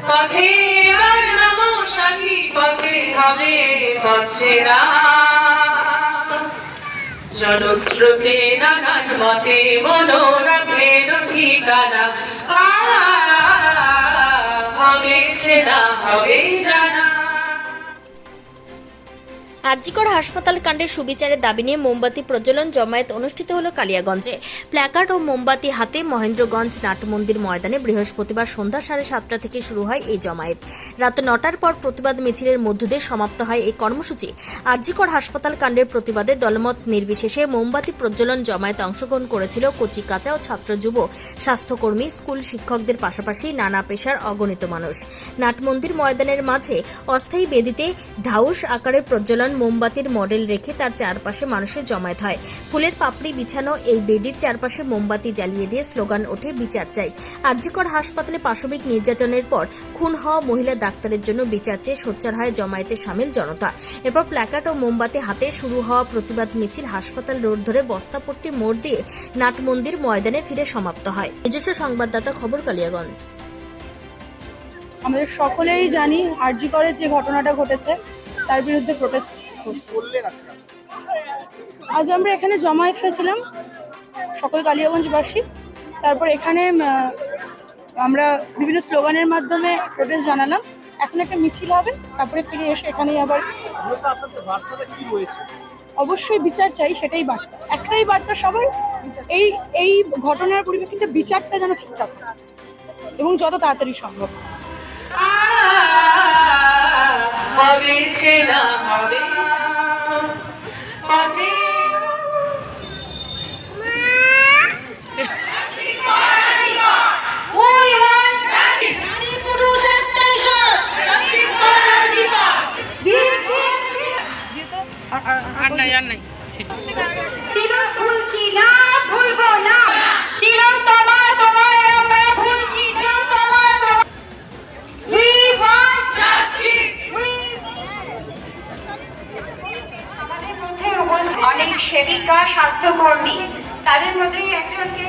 পথে এবার নামো সাথী, পথে হবে পথেরা। জনস্রোতে নানান মতে মনো রাখেন ঠিকানা, হবে চেনা হবে জানা। আরজিকর হাসপাতাল কাণ্ডের সুবিচারের দাবি নিয়ে মোমবাতি প্রজ্বলন জমায়েত অনুষ্ঠিত হল কালিয়াগঞ্জে। প্ল্যাকার্ড ও মোমবাতি হাতে মহেন্দ্রগঞ্জ নাটমন্দির ময়দানে বৃহস্পতিবার সন্ধ্যা 7:30 থেকে শুরু হয় এই জমায়েত। রাত 9টার পর প্রতিবাদ মিছিলের মধ্য দিয়ে সমাপ্ত হয় এই কর্মসূচি। আরজিকর হাসপাতাল কাণ্ডের প্রতিবাদে দলমত নির্বিশেষে মোমবাতি প্রজ্বলন জমায়েতে অংশগ্রহণ করেছিল কচি কাঁচা ও ছাত্র যুব, স্বাস্থ্যকর্মী, স্কুল শিক্ষকদের পাশাপাশি নানা পেশার অগণিত মানুষ। নাটমন্দির ময়দানের মাঝে অস্থায়ী বেদিতে ঢাউস আকারে প্রজ্বলন মোমবাতির মডেল রেখে তার চারপাশে মানুষের জমায়েত হয়। ফুলের পাপড়ি বিছানো এই বেদির চারপাশে মোমবাতি জ্বালিয়ে দিয়ে স্লোগান ওঠে বিচার চাই। আরজিকর হাসপাতালে পাশবিক নির্যাতনের পর খুন হওয়া মহিলা ডাক্তারের জন্য বিচার চেয়ে সোচ্চার হয় জমায়েতে সামিল জনতা। এরপর প্ল্যাকার্ড ও মোমবাতি হাতে শুরু হওয়া প্রতিবাদ মিছিল হাসপাতাল রোড ধরে বস্তাপট্টি মোড় দিয়ে নাটমন্দির ময়দানে ফিরে সমাপ্ত হয়। নিজস্ব সংবাদদাতা খবর, কালিয়াগঞ্জ। আমাদের সকলেই জানি আরজিকরের যে ঘটনাটা ঘটেছে তার বিরুদ্ধে প্রোটেস্ট করলেন। আজ আমরা এখানে জমায়েত হয়েছিলাম সকল কালিয়াগঞ্জবাসী। তারপর এখানে আমরা বিভিন্ন স্লোগানের মাধ্যমে প্রোটেস্ট জানালাম। এখন একটা মিছিল হবে, তারপরে ফিরে এসে এখানেই আবার অবশ্যই বিচার চাই, সেটাই বার্তা। একটাই বার্তা সবাই, এই ঘটনার পরিপ্রেক্ষিতে বিচারটা যেন ঠিকঠাক এবং যত তাড়াতাড়ি সম্ভব। হবে চেনা হবে পথে। আর নাই ভুলছি না, ভুলবো না, তিলোত্তমা তোমায় আমরা ভুলছি না, অনেক সেবিকা, স্বাস্থ্যকর্মী, তাদের মধ্যে একজনকে